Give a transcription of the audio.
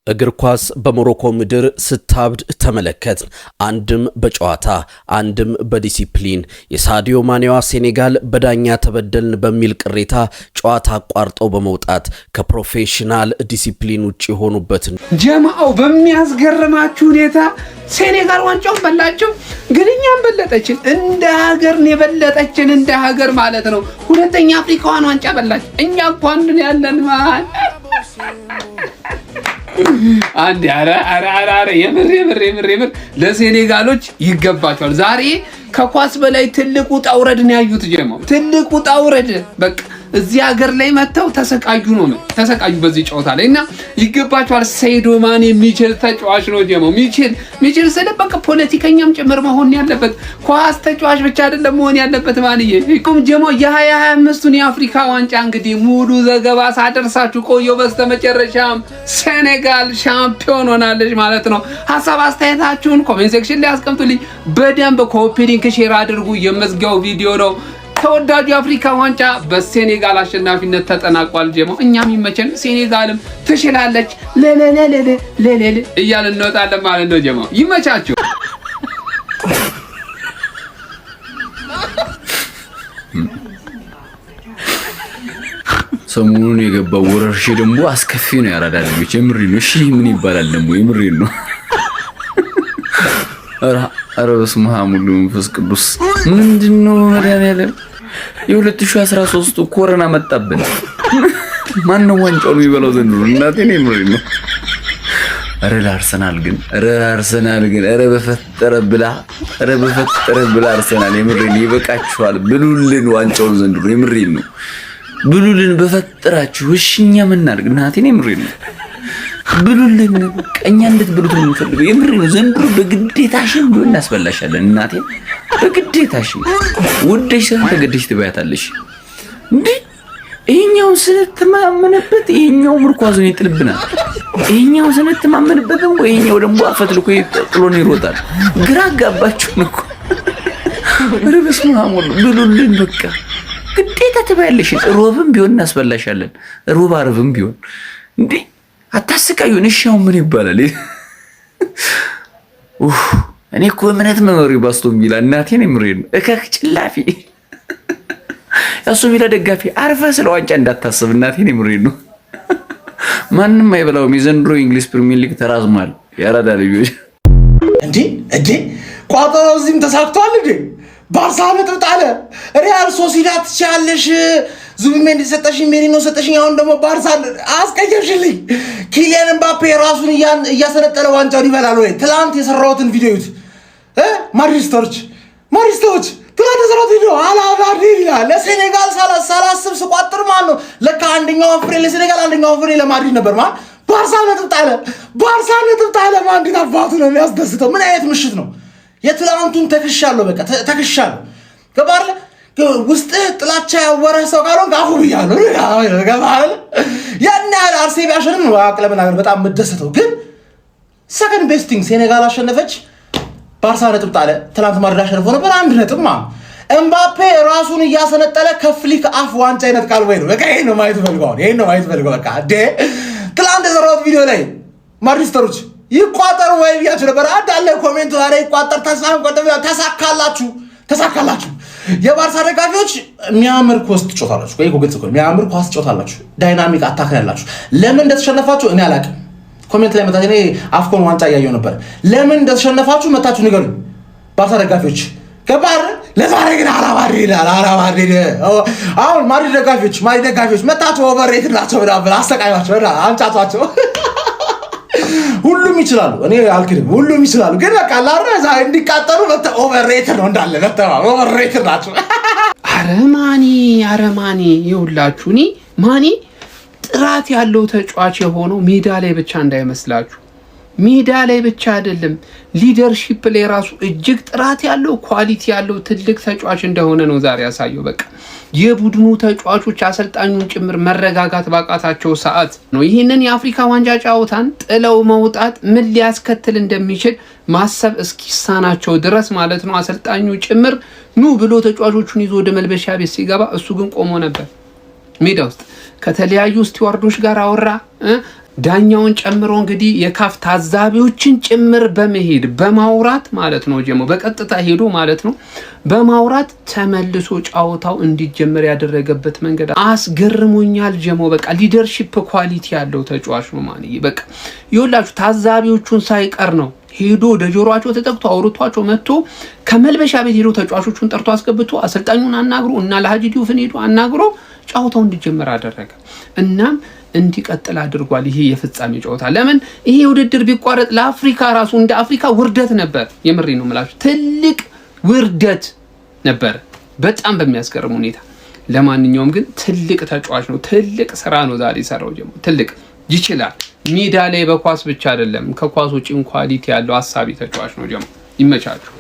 እግር ኳስ በሞሮኮ ምድር ስታብድ ተመለከት። አንድም በጨዋታ አንድም በዲሲፕሊን የሳዲዮ ማኔዋ ሴኔጋል በዳኛ ተበደልን በሚል ቅሬታ ጨዋታ አቋርጠው በመውጣት ከፕሮፌሽናል ዲሲፕሊን ውጪ ሆኑበትን ጀማው በሚያስገርማችሁ ሁኔታ ሴኔጋል ዋንጫውን በላቸው። ግን እኛም በለጠችን፣ እንደ ሀገር ነው የበለጠችን፣ እንደ ሀገር ማለት ነው። ሁለተኛ አፍሪካዋን ዋንጫ በላች። እኛ እኮ አንድ ያለን ማን አንድ አረ የምር ለሴኔጋሎች ይገባቸዋል። ዛሬ ከኳስ በላይ ትልቁ ጣውረድን ያዩት ጀማው፣ ትልቁ ጣውረድ በቃ እዚህ ሀገር ላይ መተው ተሰቃዩ በዚህ ጨዋታ ላይ እና ይገባቸዋል። ሰይዶ ማኔ የሚችል ተጫዋች ነው ጀማው። የሚችል ስለ በቃ ፖለቲከኛም ጭምር መሆን ያለበት፣ ኳስ ተጫዋች ብቻ አይደለም መሆን ያለበት ማንዬ። ይቁም ጀማው። የ2025ቱን የአፍሪካ ዋንጫ እንግዲህ ሙሉ ዘገባ ሳደርሳችሁ ቆየው። በስተመጨረሻም ሴኔጋል ሻምፒዮን ሆናለች ማለት ነው። ሐሳብ አስተያየታችሁን ኮሜንት ሴክሽን ላይ አስቀምጡልኝ። በደንብ ኮፒ ሊንክ ሼር አድርጉ። የመዝጊያው ቪዲዮ ነው። ተወዳጁ የአፍሪካ ዋንጫ በሴኔጋል አሸናፊነት ተጠናቋል ጀማው። እኛም ይመቸን፣ ሴኔጋልም ትችላለች ለለለለ እያልን እንወጣለን ማለት ነው ጀማው። ይመቻችሁ። ሰሞኑን የገባው ወረርሽ ደግሞ አስከፊ ነው። ያራዳ ልጆች የምሬ ነው። እሺ ምን ይባላል ደግሞ የምሬ ነው። አረ በስመ አብ ወወልድ ወመንፈስ ቅዱስ። ምንድነው መድኃኒዓለም? የ2013 ኮሮና መጣብን። ማን ነው ዋንጫውን የሚበላው ዘንድሮ? እናቴ ነው የምሬ ነው። አረ ለአርሰናል ግን አረ በፈጠረ ብላ አርሰናል የምሬ ነው። ይበቃችኋል። ብሉልን ዋንጫውን ዘንድሮ የምሬ ነው። ብሉልን በፈጠራችሁ። እሺ እኛ ምን እናድርግ? እናቴ ነው የምሬ ነው። ብሉልን ቀኛ እንድትብሉት ነው የምፈልገው የምሬ ነው። ዘንድሮ በግዴታሽን ቢሆን እናስበላሻለን። እናቴ በግዴታሽን ወደሽ ተገደሽ ትበያታለሽ እንዴ? ይሄኛው ስለተማመነበት ይሄኛው ምርኳዙን ይጥልብናል። ይሄኛው ስለተማመነበት ደግሞ ይሄኛው ደግሞ አፈትልኮ ጥሎን ይሮጣል። ግራ አጋባችሁ ነው እኮ። ኧረ በስመ አብ ብሉልን በቃ ግዴታ ትበያለሽ። ሮብም ቢሆን እናስበላሻለን። ሮብ አርብም ቢሆን እንዴ አታስቃዩን። እሻው ምን ይባላል? እኔ እኮ እምነት መመሪ ባስቶም ቢላ እናቴን የምሬን እከክ ጭላፊ ያሱ ቢላ ደጋፊ አርፈ ስለ ዋንጫ እንዳታስብ እናቴን የምሬን ነው። ማንንም አይበላውም። የዘንድሮ እንግሊዝ ፕሪሚየር ሊግ ተራዝሟል። ያራዳ ልጆች እንዴ ቋጠሮ እዚህም ተሳክቷል እንዴ? ባርሳ ነጥብ ጣለ። ሪያል ሶሲዳድ ትቻለሽ። ዙቢሜንዲ ሰጠሽኝ፣ ሜሪኖ ሰጠሽኝ። አሁን ደግሞ ባርሳ አስቀየምሽልኝ። ኪሊያን ኤምባፔ ራሱን እያሰነጠለ ዋንጫውን ይበላል ወይ? ትላንት የሰራሁትን ቪዲዮ ይዩት። ማድሪስቶች ትላንት የሰራሁት ቪዲዮ አላባዲ ይላል። ለሴኔጋል ሳላስብ ስቋጥር ማለት ነው። ለካ አንደኛው ፍሬ ለሴኔጋል አንደኛው ፍሬ ለማድሪድ ነበር ማለት። ባርሳ ነጥብ ጣለ። ማንዲት አባቱ ነው የሚያስደስተው። ምን አይነት ምሽት ነው? የትላንቱን ተክሻለሁ፣ በቃ ተክሻለሁ። ገባለ ውስጥ ጥላቻ ያወረህ ሰው ካልሆንክ አፉ ብያለሁ። ገባለ ያን ያህል አርሴቢ አሸነፈ ነው አቅለምን አገር በጣም የምደሰተው። ግን ሰከንድ ቤስቲንግ ሴኔጋል አሸነፈች፣ ባርሳ ነጥብ ጣለ። ትላንት ማድሪድ አሸነፈው ነበር 1 ነጥብ ማለት። ኤምባፔ ራሱን እያሰነጠለ ከፍሊክ አፍ ዋንጫ ይነጥቃል ወይ ነው? በቃ ይሄን ነው ማየት ፈልገው። በቃ ትላንት የሰራሁት ቪዲዮ ላይ ማድሪስተሮች ይቋጠሩ ወይ ብያችሁ ነበር። አዳለ ኮሜንቱ አረ ይቋጠር ተሳካላችሁ። የባርሳ ደጋፊዎች የሚያምር ኳስ ትጫወታላችሁ። ቆይ ግልጽ እኮ የሚያምር ኳስ ትጫወታላችሁ። ዳይናሚክ አታክ ያላችሁ። ለምን እንደተሸነፋችሁ እኔ አላውቅም። ኮሜንት ላይ መጣ። እኔ አፍኮን ዋንጫ እያየሁ ነበር። ለምን እንደተሸነፋችሁ መታችሁ ንገሩኝ ባርሳ ደጋፊዎች። ከባር ለዛሬ ግን አላባሪ አሁን ማድሪድ ደጋፊዎች መታችሁ ኦቨርሬትድ ናቸው ብላ አሰቃያቸው አንጫቷቸው። ሁሉም ይችላሉ። እኔ አልክድም፣ ሁሉም ይችላሉ። ግን በቃ ላረዛ እንዲቃጠሉ ኦቨርሬትድ ነው እንዳለ ኦቨርሬትድ ናቸው። አረማኒ ይውላችሁ። ማኒ ጥራት ያለው ተጫዋች የሆነው ሜዳ ላይ ብቻ እንዳይመስላችሁ። ሜዳ ላይ ብቻ አይደለም፣ ሊደርሺፕ ላይ ራሱ እጅግ ጥራት ያለው ኳሊቲ ያለው ትልቅ ተጫዋች እንደሆነ ነው ዛሬ ያሳየው። በቃ የቡድኑ ተጫዋቾች አሰልጣኙን ጭምር መረጋጋት ባቃታቸው ሰዓት ነው ይህንን የአፍሪካ ዋንጫ ጨዋታን ጥለው መውጣት ምን ሊያስከትል እንደሚችል ማሰብ እስኪሳናቸው ድረስ ማለት ነው። አሰልጣኙ ጭምር ኑ ብሎ ተጫዋቾቹን ይዞ ወደ መልበሻ ቤት ሲገባ እሱ ግን ቆሞ ነበር ሜዳ ውስጥ። ከተለያዩ ስቲዋርዶች ጋር አወራ። ዳኛውን ጨምሮ እንግዲህ የካፍ ታዛቢዎችን ጭምር በመሄድ በማውራት ማለት ነው ጀሞ በቀጥታ ሄዶ ማለት ነው በማውራት ተመልሶ ጫውታው እንዲጀመር ያደረገበት መንገድ አስገርሞኛል ጀሞ። በቃ ሊደርሺፕ ኳሊቲ ያለው ተጫዋች ነው ማንዬ። በቃ ይኸውላችሁ ታዛቢዎቹን ሳይቀር ነው ሄዶ ደጆሯቸው ተጠቅቶ አውርቷቸው መጥቶ ከመልበሻ ቤት ሄዶ ተጫዋቾቹን ጠርቶ አስገብቶ አሰልጣኙን አናግሮ እና ለሀጂ ዲዩፍን ሄዶ አናግሮ ጫውታው እንዲጀመር አደረገ። እናም እንዲቀጥል አድርጓል። ይሄ የፍጻሜ ጨዋታ ለምን ይሄ ውድድር ቢቋረጥ ለአፍሪካ ራሱ እንደ አፍሪካ ውርደት ነበር። የምሬ ነው የምላችሁ፣ ትልቅ ውርደት ነበር በጣም በሚያስገርም ሁኔታ። ለማንኛውም ግን ትልቅ ተጫዋች ነው፣ ትልቅ ስራ ነው ዛሬ ሰራው ጀሞ። ትልቅ ይችላል ሜዳ ላይ በኳስ ብቻ አይደለም ከኳስ ውጪ ኳሊቲ ያለው አሳቢ ተጫዋች ነው ጀሞ። ይመቻችሁ።